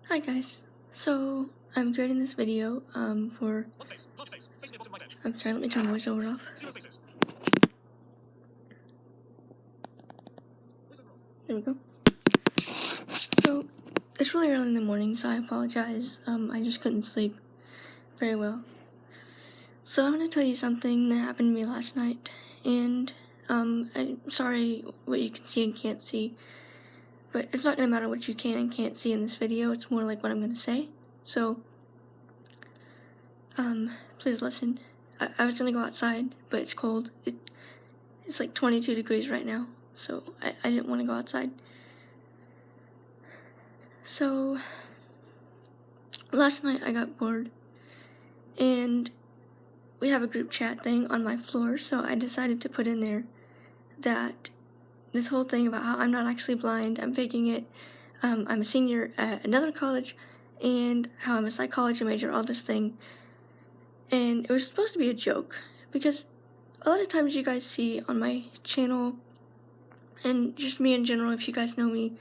Hi guys, so I'm creating this video for, I'm sorry, let me turn voiceover off. There we go. So, it's really early in the morning, so I apologize, I just couldn't sleep very well. So I'm going to tell you something that happened to me last night, and I'm sorry what you can see and can't see, but it's not going to matter what you can and can't see in this video, it's more like what I'm going to say. So, please listen. I was going to go outside, but it's cold. It's like 22 degrees right now, so I didn't want to go outside. So, last night I got bored, and we have a group chat thing on my floor, so I decided to put in there that this whole thing about how I'm not actually blind, I'm faking it, I'm a senior at another college, and how I'm a psychology major, all this thing. And it was supposed to be a joke, because a lot of times you guys see on my channel, and just me in general, if you guys know me,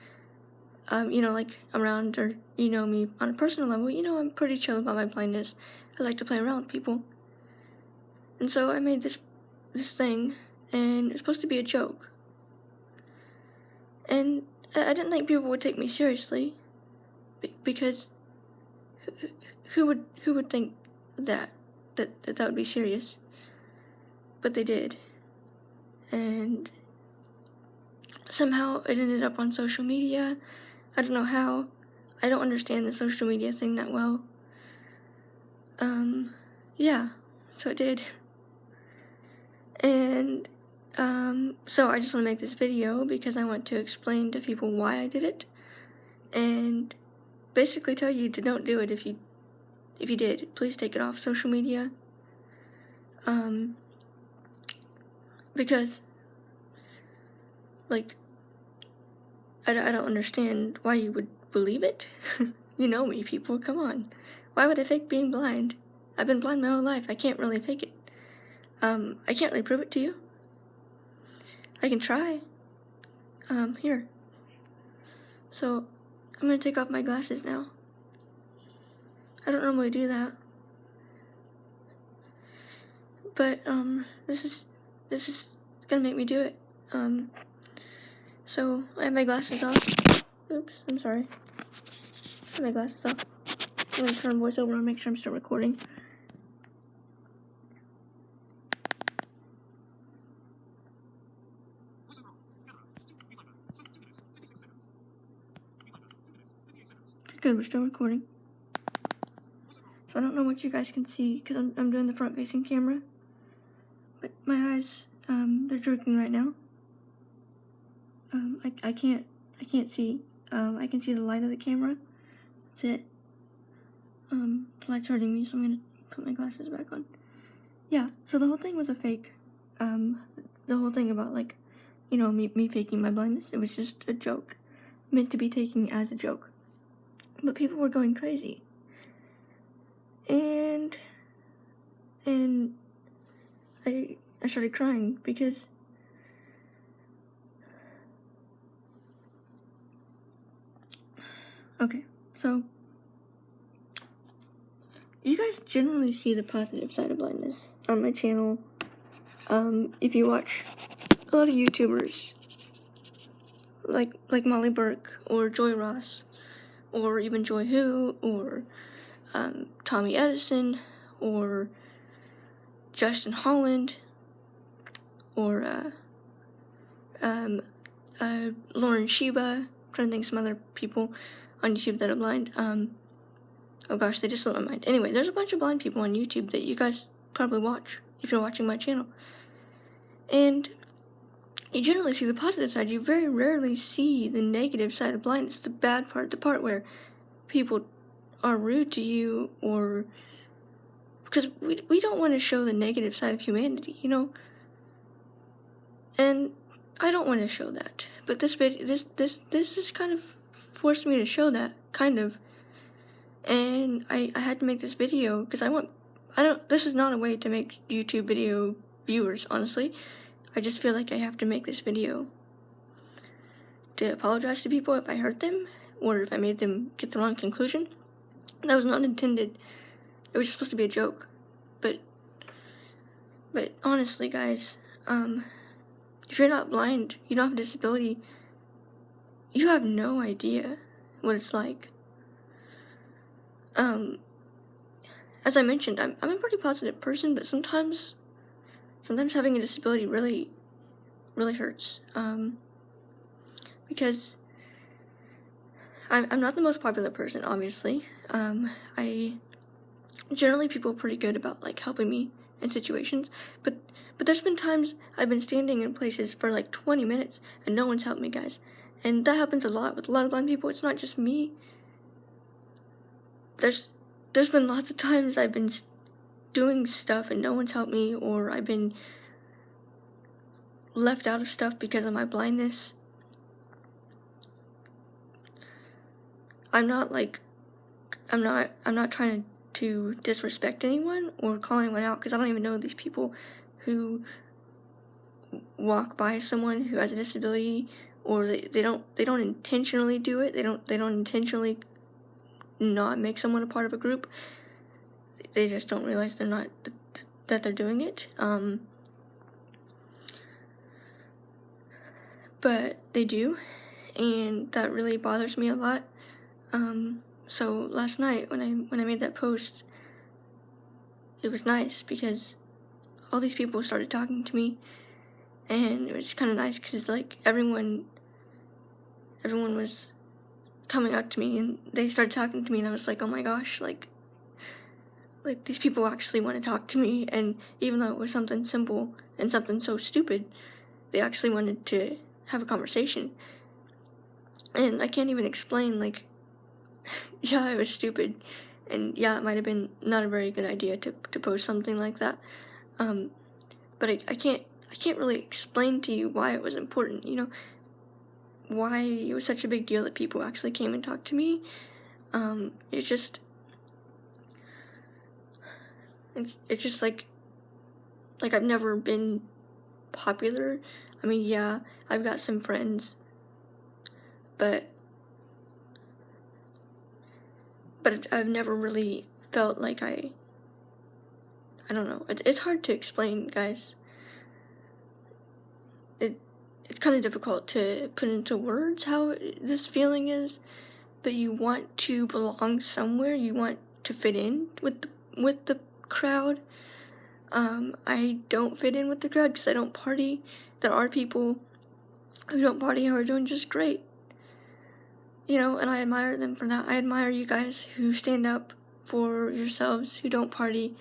like around, or you know me on a personal level, I'm pretty chill about my blindness. I like to play around with people. And so I made this thing, and it's supposed to be a joke. And I didn't think people would take me seriously, because who would think that would be serious? But they did. And somehow it ended up on social media. I don't know how. I don't understand the social media thing that well. Yeah, so it did. And, so I just want to make this video because I want to explain to people why I did it, and basically tell you to don't do it if you did. Please take it off social media, because, like, I don't understand why you would believe it. You know me, people, come on. Why would I fake being blind? I've been blind my whole life. I can't really fake it. I can't really prove it to you. I can try. Here. So, I'm gonna take off my glasses now. I don't normally do that. But, this is gonna make me do it. So, I have my glasses off. Oops, I'm sorry. I have my glasses off. I'm gonna turn voiceover and make sure I'm still recording. Good, we're still recording. So I don't know what you guys can see because I'm doing the front-facing camera, but my eyes, they're jerking right now. I can't see. I can see the light of the camera. That's it. The light's hurting me, so I'm gonna put my glasses back on. Yeah. So the whole thing was a fake. The whole thing about me faking my blindness. It was just a joke, meant to be taken as a joke. But people were going crazy. And I started crying because okay, so you guys generally see the positive side of blindness on my channel. If you watch a lot of YouTubers like Molly Burke or Joy Ross or even Joy Who or Tommy Edison or Justin Holland or Lauren Sheba. I'm trying to think of some other people on YouTube that are blind. Oh gosh, they just slipped my mind. Anyway, there's a bunch of blind people on YouTube that you guys probably watch if you're watching my channel. And you generally see the positive side. You very rarely see the negative side of blindness, the bad part, the part where people are rude to you, or because we don't want to show the negative side of humanity, and I don't want to show that. But this is kind of forced me to show that, kind of. And I had to make this video because this is not a way to make YouTube video viewers, honestly. I just feel like I have to make this video to apologize to people if I hurt them, or if I made them get the wrong conclusion. That was not intended. It was supposed to be a joke. But honestly, guys, if you're not blind, you don't have a disability, you have no idea what it's like. As I mentioned, I'm a pretty positive person, but sometimes having a disability really hurts. Because I'm not the most popular person, obviously. Generally people are pretty good about like helping me in situations, but there's been times I've been standing in places for like 20 minutes and no one's helped me, guys. And that happens a lot with a lot of blind people. It's not just me. There's been lots of times I've been doing stuff and no one's helped me, or I've been left out of stuff because of my blindness. I'm not trying to disrespect anyone or call anyone out, because I don't even know these people who walk by someone who has a disability, or they don't intentionally do it. They don't intentionally not make someone a part of a group. They just don't realize that they're doing it. But they do, and that really bothers me a lot. So last night when I made that post, it was nice because all these people started talking to me, and it was kind of nice because like everyone was coming up to me and they started talking to me, and I was like, oh my gosh, like these people actually want to talk to me. And even though it was something simple and something so stupid, they actually wanted to have a conversation. And I can't even explain, like, yeah, it was stupid, and yeah, it might have been not a very good idea to post something like that, but I can't really explain to you why it was important, why it was such a big deal that people actually came and talked to me. It's just like I've never been popular. I mean, yeah, I've got some friends, but I've never really felt like I don't know. It's hard to explain, guys. It's kind of difficult to put into words how this feeling is, but you want to belong somewhere. You want to fit in with the crowd. I don't fit in with the crowd because I don't party. There are people who don't party who are doing just great. And I admire them for that. I admire you guys who stand up for yourselves, who don't party,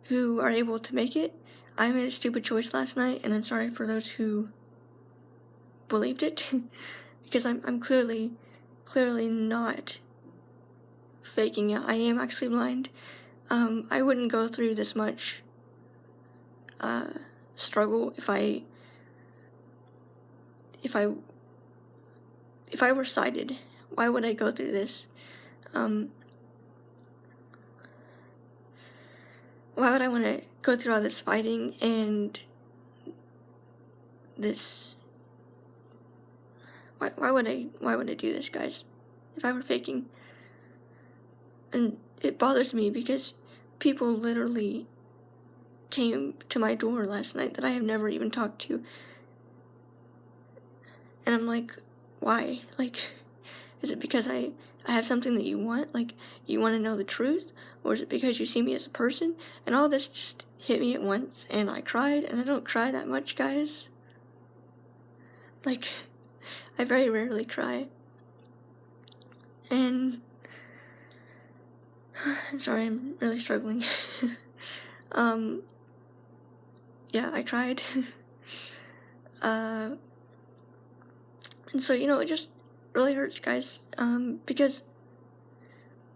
who are able to make it. I made a stupid choice last night, and I'm sorry for those who believed it, because I'm clearly not faking it. I am actually blind. I wouldn't go through this much struggle if I were sighted. Why would I go through this? Why would I want to go through all this fighting and this? Why would I do this, guys? If I were faking. And it bothers me because people literally came to my door last night that I have never even talked to. And I'm like, why? Like, is it because I have something that you want? Like, you want to know the truth? Or is it because you see me as a person? And all this just hit me at once, and I cried, and I don't cry that much, guys. Like, I very rarely cry. And I'm sorry, I'm really struggling. Yeah, I cried. And so, it just really hurts, guys, because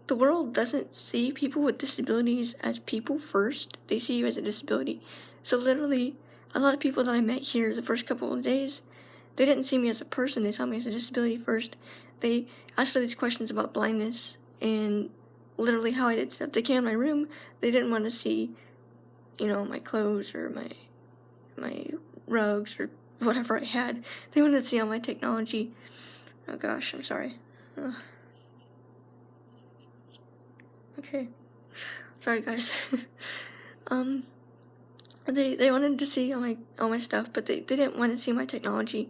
the world doesn't see people with disabilities as people first. They see you as a disability. So literally, a lot of people that I met here the first couple of days, they didn't see me as a person. They saw me as a disability first. They asked for these questions about blindness and literally how I did stuff. They came in my room. They didn't want to see, my clothes or my rugs or whatever I had. They wanted to see all my technology. Oh gosh, I'm sorry. Okay. Sorry, guys. They wanted to see all my stuff, but they didn't want to see my technology.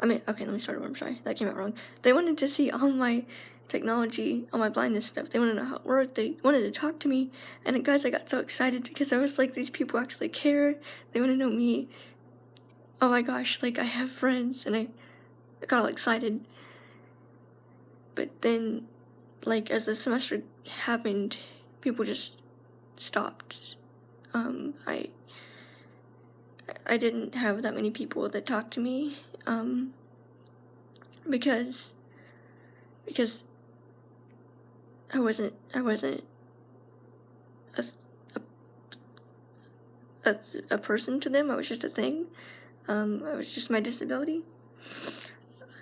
Okay, let me start over. I'm sorry, that came out wrong. They wanted to see all my technology, all my blindness stuff. They wanted to know how it worked. They wanted to talk to me, and guys, I got so excited because I was like, these people actually care. They want to know me. Oh my gosh, like I have friends, and I got all excited. But then, like as the semester happened, people just stopped. I didn't have that many people that talked to me, because I wasn't a person to them. I was just a thing. I was just my disability.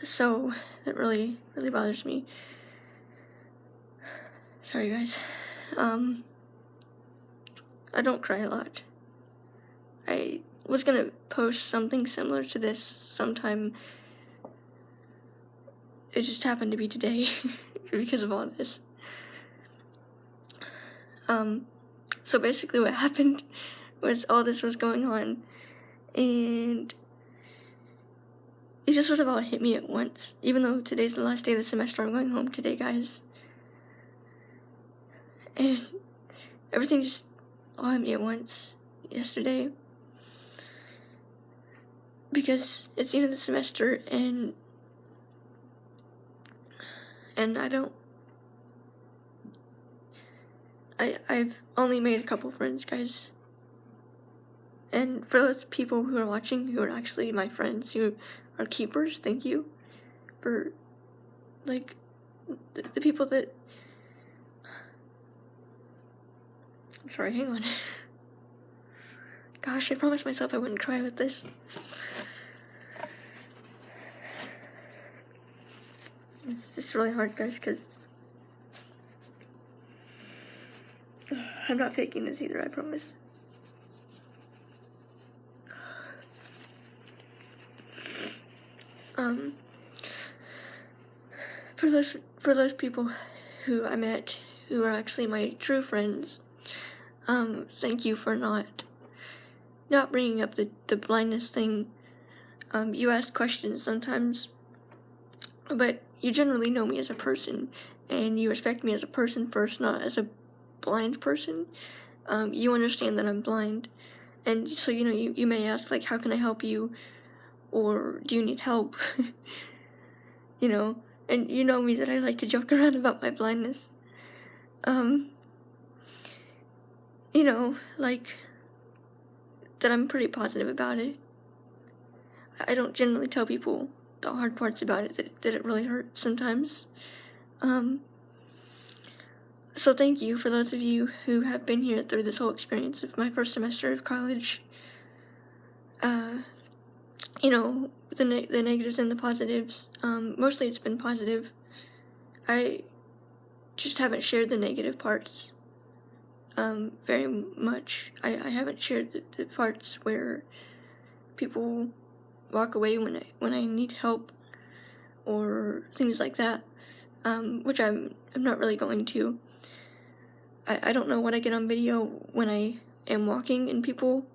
So that really bothers me. Sorry, guys. I don't cry a lot. I was gonna post something similar to this sometime. It just happened to be today because of all this. So basically what happened was all this was going on, and it just sort of all hit me at once. Even though today's the last day of the semester, I'm going home today, guys. And everything just all hit me at once yesterday. Because it's the end of the semester, and I've only made a couple friends, guys. And for those people who are watching, who are actually my friends, who are keepers, thank you for, like, the people that... I'm sorry, hang on. Gosh, I promised myself I wouldn't cry with this. It's just really hard, guys, because I'm not faking this either, I promise. For those people who I met who are actually my true friends, thank you for not bringing up the blindness thing. You ask questions sometimes, but you generally know me as a person, and you respect me as a person first, not as a blind person. You understand that I'm blind, and so you may ask, like, how can I help you, or do you need help? And you know me that I like to joke around about my blindness. Like, that I'm pretty positive about it. I don't generally tell people the hard parts about it, that it really hurts sometimes. So thank you for those of you who have been here through this whole experience of my first semester of college. The negatives and the positives. Mostly it's been positive. I just haven't shared the negative parts very much. I haven't shared the parts where people walk away when I need help or things like that, which I'm not really going to. I don't know what I get on video when I am walking and people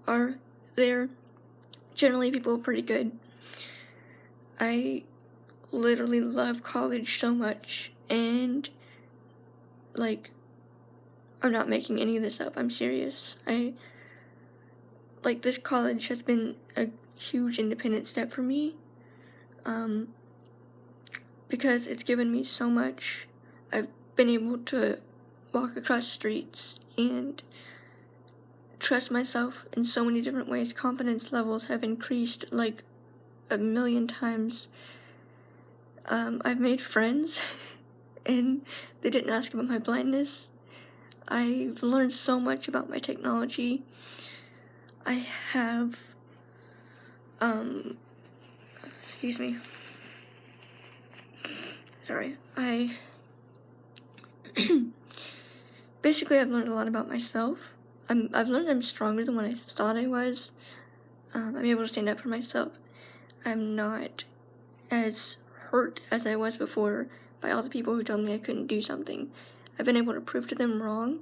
are there. Generally, people are pretty good. I literally love college so much, and, like, I'm not making any of this up, I'm serious. This college has been a huge independent step for me, because it's given me so much. I've been able to walk across streets and trust myself in so many different ways. Confidence levels have increased like 1,000,000 times. I've made friends and they didn't ask about my blindness. I've learned so much about my technology. I have, excuse me. Sorry. Basically, I've learned a lot about myself. I've learned I'm stronger than what I thought I was. I'm able to stand up for myself. I'm not as hurt as I was before by all the people who told me I couldn't do something. I've been able to prove to them wrong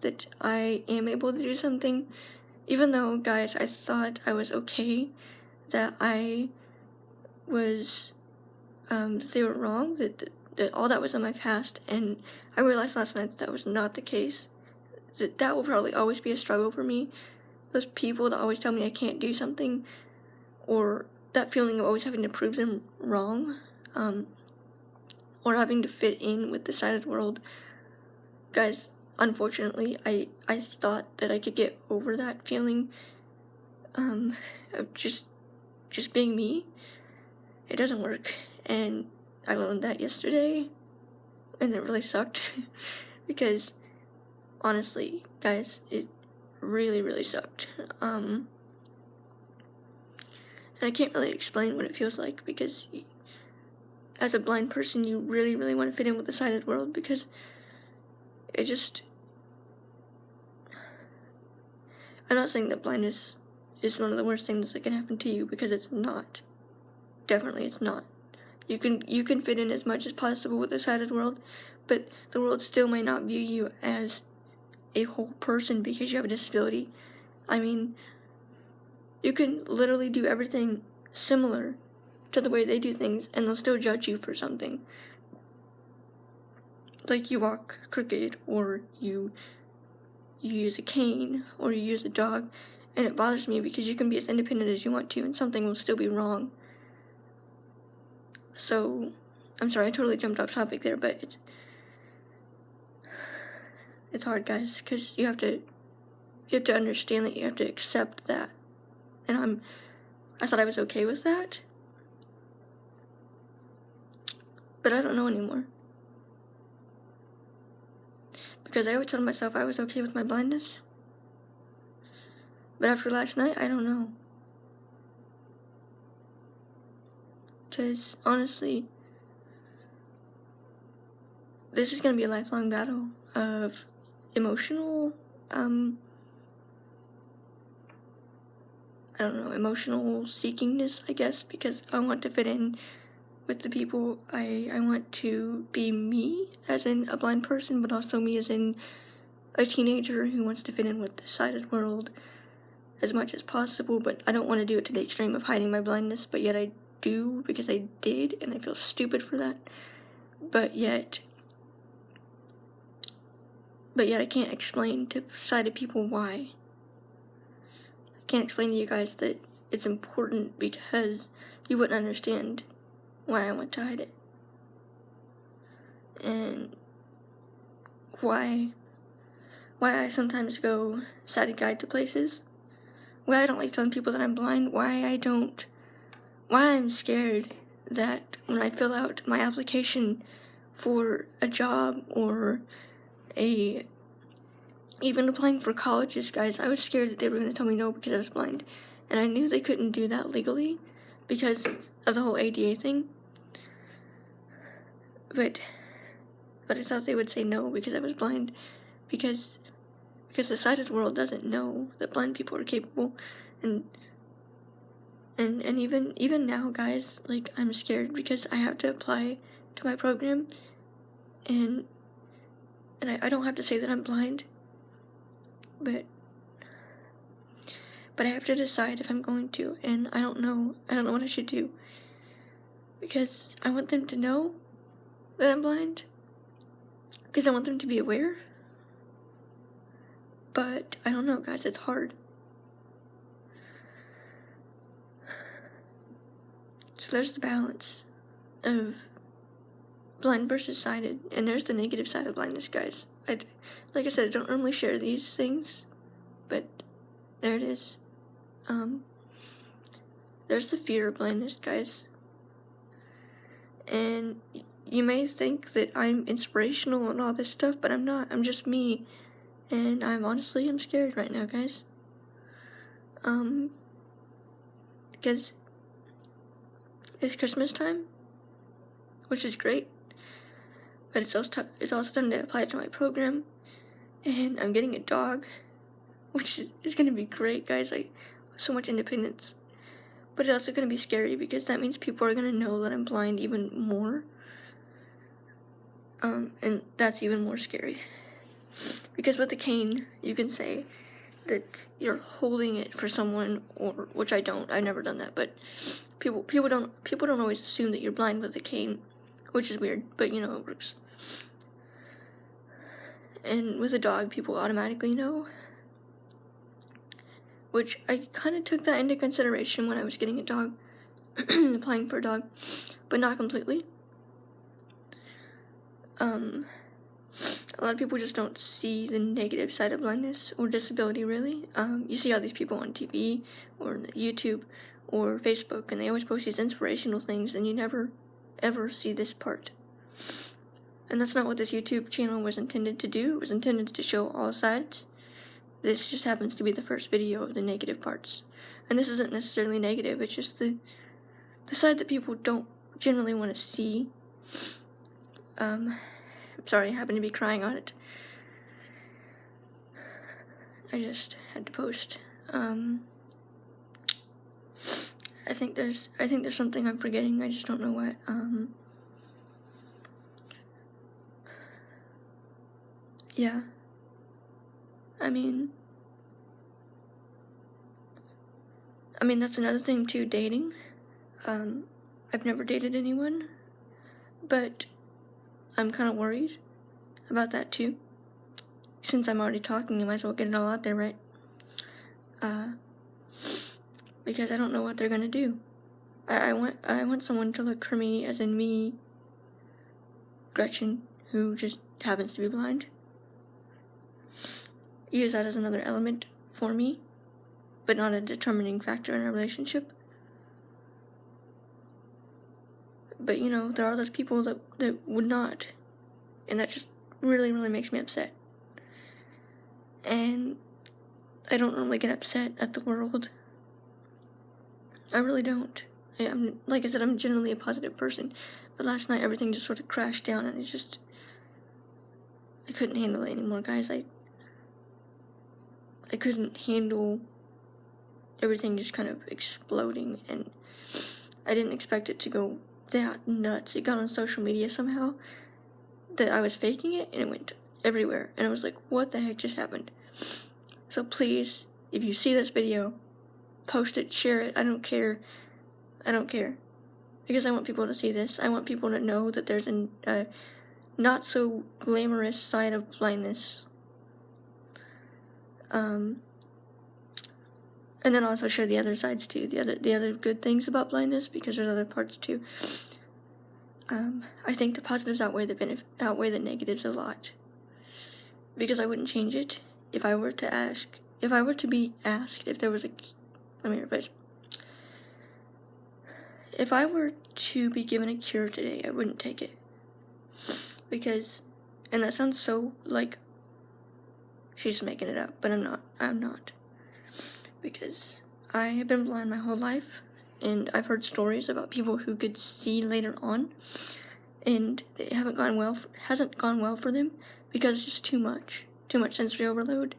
that I am able to do something, even though, guys, I thought I was okay, that I was, they were wrong, that all that was in my past, and I realized last night that was not the case, that will probably always be a struggle for me. Those people that always tell me I can't do something, or that feeling of always having to prove them wrong, or having to fit in with the side of the world. Guys, unfortunately, I thought that I could get over that feeling, of just being me. It doesn't work, and I learned that yesterday, and it really sucked, because, honestly, guys, it really, really sucked. And I can't really explain what it feels like, because as a blind person, you really, really want to fit in with the side of the world, because it just, I'm not saying that blindness is one of the worst things that can happen to you, because it's not. Definitely it's not. You can fit in as much as possible with the side of the world, but the world still might not view you as a whole person because you have a disability. I mean, you can literally do everything similar to the way they do things, and they'll still judge you for something. Like you walk crooked, or you use a cane, or you use a dog, and it bothers me because you can be as independent as you want to, and something will still be wrong. So, I'm sorry, I totally jumped off topic there, but it's hard, guys, because you have to understand that you have to accept that, and I thought I was okay with that, but I don't know anymore, because I always told myself I was okay with my blindness, but after last night, I don't know, because honestly, this is going to be a lifelong battle of emotional, emotional seekingness, I guess, because I want to fit in with the people. I want to be me, as in a blind person, but also me as in a teenager who wants to fit in with the side of the world as much as possible, but I don't want to do it to the extreme of hiding my blindness, but yet I do, because I did, and I feel stupid for that, but yet I can't explain to sighted people why. I can't explain to you guys that it's important, because you wouldn't understand why I want to hide it. And why I sometimes go sighted guide to places. Why I don't like telling people that I'm blind. Why I'm scared that when I fill out my application for a job, or even applying for colleges, guys, I was scared that they were going to tell me no because I was blind. And I knew they couldn't do that legally because of the whole ADA thing. But I thought they would say no because I was blind, because the side of the world doesn't know that blind people are capable, and even now, guys, like, I'm scared because I have to apply to my program, and I don't have to say that I'm blind, but I have to decide if I'm going to, and I don't know what I should do, because I want them to know that I'm blind, because I want them to be aware, but I don't know, guys, it's hard. So there's the balance of blind versus sighted, and there's the negative side of blindness, guys. Like I said, I don't normally share these things, but there it is. There's the fear of blindness, guys. And you may think that I'm inspirational and all this stuff, but I'm not. I'm just me. And I'm scared right now, guys. Because it's Christmas time, which is great, but it's also time to apply to my program, and I'm getting a dog, which is gonna be great, guys. Like, so much independence. but it's also going to be scary because that means people are going to know that I'm blind even more. And that's even more scary. Because with the cane, you can say that you're holding it for someone, or which I don't. I've never done that, but people don't always assume that you're blind with a cane, which is weird, but you know it works. And with a dog, people automatically know, which I kind of took that into consideration when I was getting a dog, applying for a dog, but not completely. A lot of people just don't see the negative side of blindness or disability, really. You see all these people on TV or YouTube or Facebook, and they always post these inspirational things, and you never, ever see this part. And that's not what this YouTube channel was intended to do. It was intended to show all sides. This just happens to be the first video of the negative parts. And this isn't necessarily negative, it's just the side that people don't generally want to see. I'm sorry, I happen to be crying on it. I just had to post. I think there's something I'm forgetting, I just don't know what. Yeah. I mean, that's another thing too, dating. I've never dated anyone, but I'm kind of worried about that too. Since I'm already talking, I might as well get it all out there, right? Because I don't know what they're gonna do. I want someone to look for me as in me, Gretchen, who just happens to be blind. Use that as another element for me, but not a determining factor in our relationship. But you know, there are those people that would not, and that just really, really makes me upset. And I don't normally get upset at the world. I really don't. Like I said, I'm generally a positive person, but last night everything just sort of crashed down, and I couldn't handle it anymore, guys. I couldn't handle everything just kind of exploding, and I didn't expect it to go that nuts. It got on social media somehow that I was faking it, and it went everywhere, and I was like, what the heck just happened? So please, if you see this video, post it, share it. I don't care, because I want people to see this. I want people to know that there's a not so glamorous side of blindness. And then also share the other sides too, the other good things about blindness, because there's other parts too. I think the positives outweigh the negatives a lot, because I wouldn't change it if I were to be asked if there was let me rephrase. If I were to be given a cure today, I wouldn't take it, because, and that sounds so like she's making it up, but I'm not, because I have been blind my whole life, and I've heard stories about people who could see later on, and it hasn't gone well for them, because it's just too much sensory overload,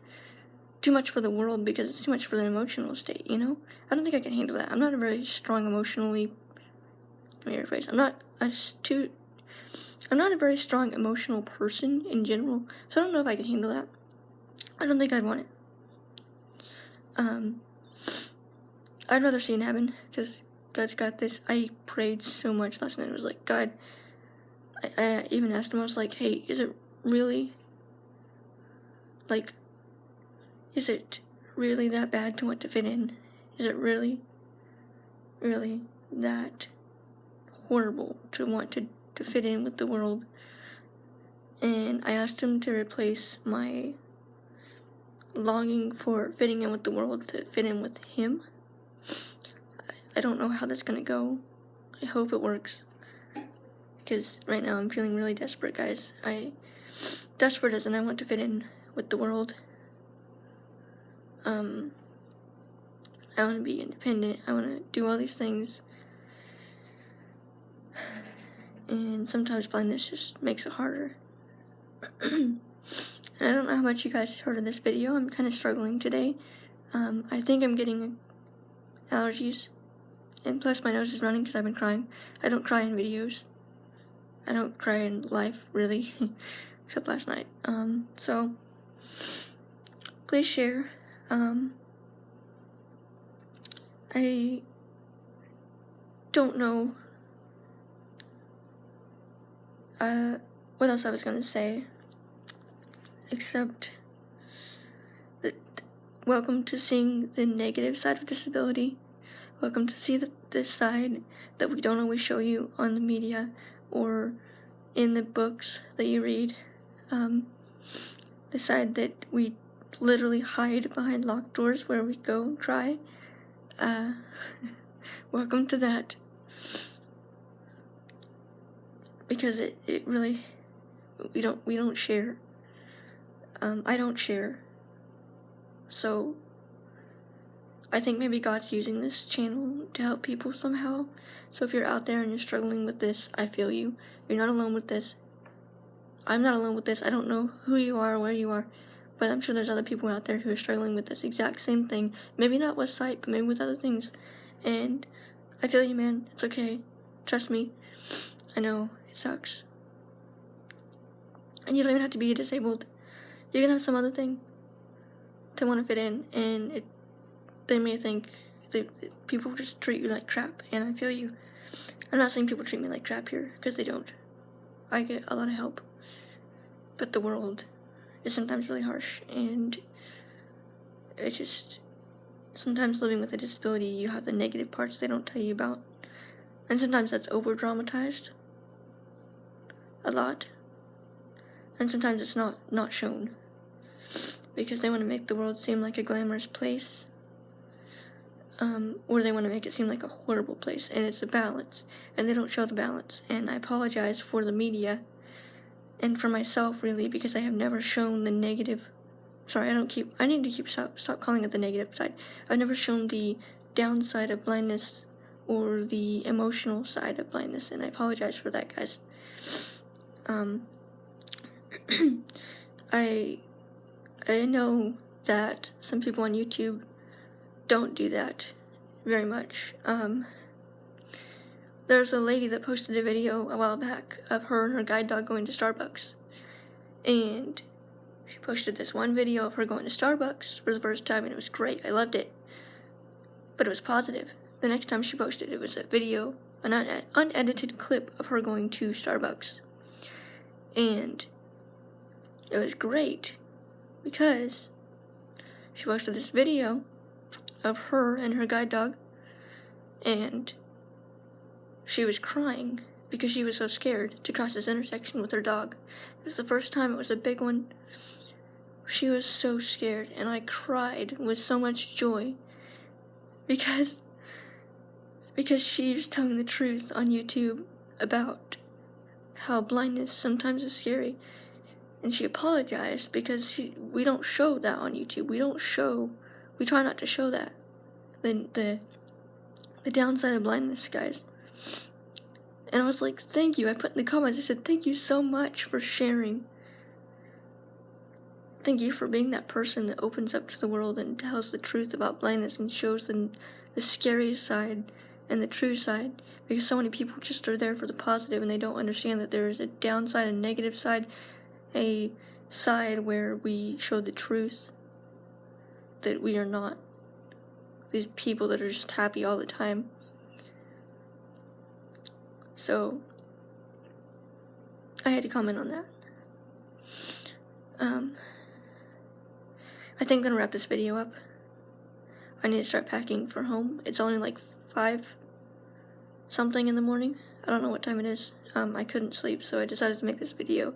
too much for the world, because it's too much for their emotional state, you know? I don't think I can handle that. I'm not a very strong emotionally, let me rephrase, I'm not a very strong emotional person in general, so I don't know if I can handle that. I don't think I'd want it. I'd rather see it happen, because God's got this. I prayed so much last night. I was like, God, I even asked him, I was like, hey, is it really that bad to want to fit in? Is it really, really that horrible to want to fit in with the world? And I asked him to replace my longing for fitting in with the world to fit in with him. I don't know how that's gonna go. I hope it works, because right now I'm feeling really desperate, guys. Desperate as in I want to fit in with the world. I want to be independent. I want to do all these things, and sometimes blindness just makes it harder. And I don't know how much you guys heard of this video. I'm kind of struggling today. I think I'm getting allergies. And plus my nose is running because I've been crying. I don't cry in videos. I don't cry in life, really, except last night. So, please share. I don't know what else I was going to say, except that welcome to seeing the negative side of disability. Welcome to see this side that we don't always show you on the media or in the books that you read. The side that we literally hide behind locked doors where we go and cry. Welcome to that. Because it really, we don't share. I don't share. So I think maybe God's using this channel to help people somehow. So if you're out there and you're struggling with this, I feel you. You're not alone with this. I'm not alone with this. I don't know who you are or where you are, but I'm sure there's other people out there who are struggling with this exact same thing. Maybe not with sight, but maybe with other things. And I feel you, man. It's okay. Trust me. I know it sucks. And you don't even have to be disabled. You can have some other thing to want to fit in, and they may think people just treat you like crap, and I feel you. I'm not saying people treat me like crap here, because they don't. I get a lot of help. But the world is sometimes really harsh, and it's just, sometimes living with a disability, you have the negative parts they don't tell you about. And sometimes that's over-dramatized. A lot. And sometimes it's not shown. Because they want to make the world seem like a glamorous place. Or they want to make it seem like a horrible place, and it's a balance, and they don't show the balance. And I apologize for the media, and for myself, really, because I have never shown the negative. Sorry, I need to stop calling it the negative side. I've never shown the downside of blindness, or the emotional side of blindness, and I apologize for that, guys. I know that some people on YouTube don't do that very much. There's a lady that posted a video a while back of her and her guide dog going to Starbucks. And she posted this one video of her going to Starbucks for the first time, and it was great. I loved it. But it was positive. The next time she posted, it was a video, an unedited clip of her going to Starbucks. And it was great because she posted this video of her and her guide dog, and she was crying because she was so scared to cross this intersection with her dog. It was the first time, it was a big one. She was so scared, and I cried with so much joy because she was telling the truth on YouTube about how blindness sometimes is scary. And she apologized because we don't show that on YouTube. We try not to show that. The downside of blindness, guys. And I was like, thank you. I put in the comments, I said, thank you so much for sharing. Thank you for being that person that opens up to the world and tells the truth about blindness and shows the scary side and the true side. Because so many people just are there for the positive, and they don't understand that there is a downside and negative side, a side where we show the truth, that we are not these people that are just happy all the time. So I had to comment on that. I think I'm gonna wrap this video up. I need to start packing for home. It's only like 5 something in the morning. I don't know what time it is. I couldn't sleep, so I decided to make this video.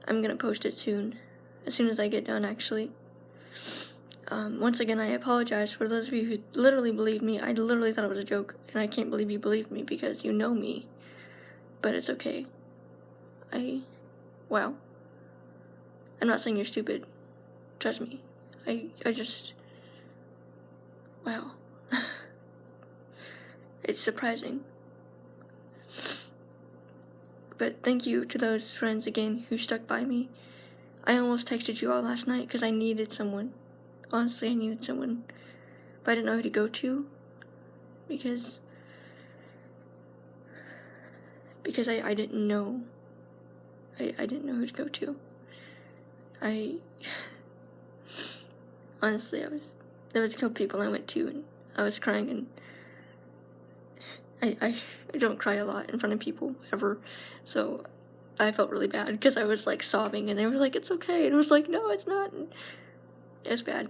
I'm gonna post it soon, as soon as I get done, actually. Once again, I apologize for those of you who literally believed me. I literally thought it was a joke, and I can't believe you believed me because you know me. But it's okay. Wow. I'm not saying you're stupid. Trust me. I just, wow. It's surprising. But thank you to those friends again who stuck by me. I almost texted you all last night because I needed someone. Honestly, I needed someone. But I didn't know who to go to. Because because I didn't know. I didn't know who to go to. Honestly, there was a couple people I went to, and I was crying, and I don't cry a lot in front of people, ever, so I felt really bad, because I was, like, sobbing, and they were like, it's okay, and I was like, no, it's not, and it was bad.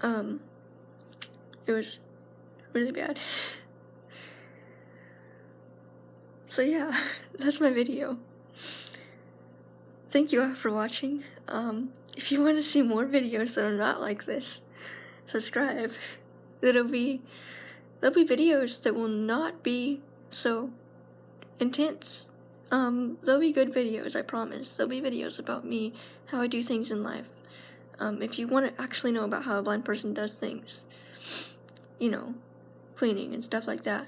It was really bad. So yeah, that's my video. Thank you all for watching. If you want to see more videos that are not like this, subscribe. There'll be videos that will not be so intense. There'll be good videos, I promise. There'll be videos about me, how I do things in life. If you want to actually know about how a blind person does things, you know, cleaning and stuff like that.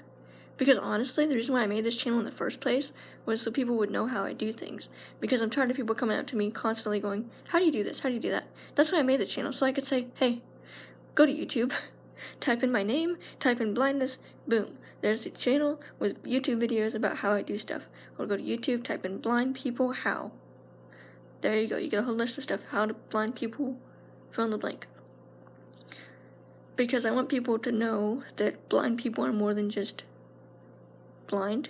Because honestly, the reason why I made this channel in the first place was so people would know how I do things. Because I'm tired of people coming up to me constantly going, how do you do this? How do you do that? That's why I made this channel, so I could say, hey, go to YouTube, type in my name, type in blindness, boom. There's a channel with YouTube videos about how I do stuff. Or go to YouTube, type in blind people how. There you go, you get a whole list of stuff, how do blind people fill in the blank. Because I want people to know that blind people are more than just blind.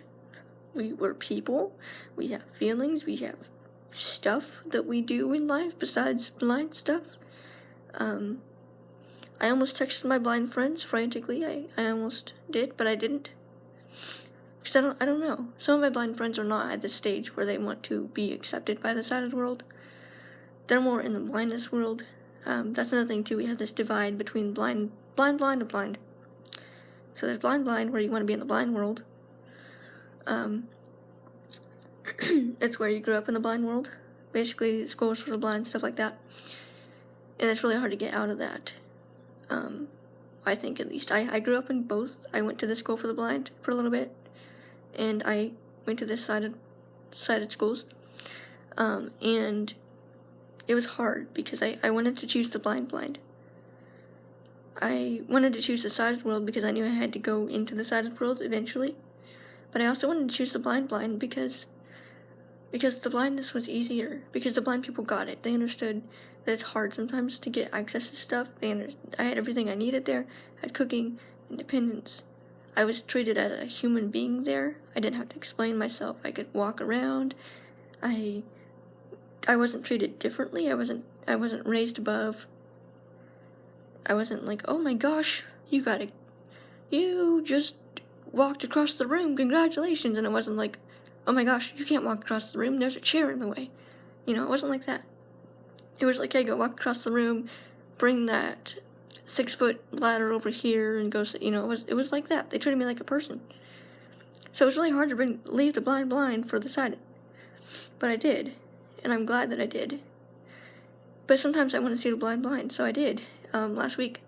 We're people, we have feelings, we have stuff that we do in life besides blind stuff. I almost texted my blind friends frantically. I almost did, but I didn't. Because I don't know. Some of my blind friends are not at the stage where they want to be accepted by the sighted world. They're more in the blindness world. That's another thing too. We have this divide between blind, and blind. So there's blind, where you want to be in the blind world. It's where you grew up in the blind world. Basically, schools for the blind, stuff like that. And it's really hard to get out of that. I think, at least. I grew up in both. I went to the school for the blind for a little bit, and I went to the sighted schools. And it was hard because I wanted to choose the blind. I wanted to choose the sighted world because I knew I had to go into the sighted world eventually. But I also wanted to choose the blind because the blindness was easier, because the blind people got it. They understood that it's hard sometimes to get access to stuff. I had everything I needed there. I had cooking, independence. I was treated as a human being there. I didn't have to explain myself. I could walk around. I wasn't treated differently. I wasn't raised above. I wasn't like, oh my gosh, you just walked across the room, congratulations. And it wasn't like, oh my gosh, you can't walk across the room, there's a chair in the way. You know, it wasn't like that. It was like, hey, go walk across the room, bring that 6-foot ladder over here, and go, you know, it was like that. They treated me like a person. So it was really hard to leave the blind for the sighted. But I did, and I'm glad that I did. But sometimes I want to see the blind, so I did. Last week,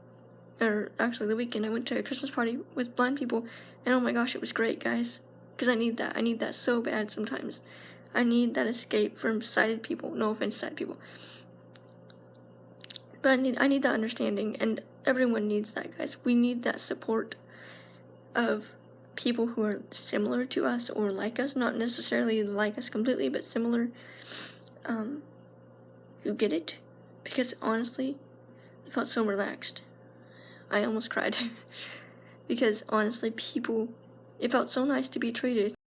or actually the weekend, I went to a Christmas party with blind people, and oh my gosh, it was great, guys. Because I need that so bad sometimes. I need that escape from sighted people. No offense, sighted people. But I need that understanding, and everyone needs that, guys. We need that support of people who are similar to us or like us, not necessarily like us completely, but similar, who get it. Because honestly, I felt so relaxed. I almost cried. Because honestly, it felt so nice to be treated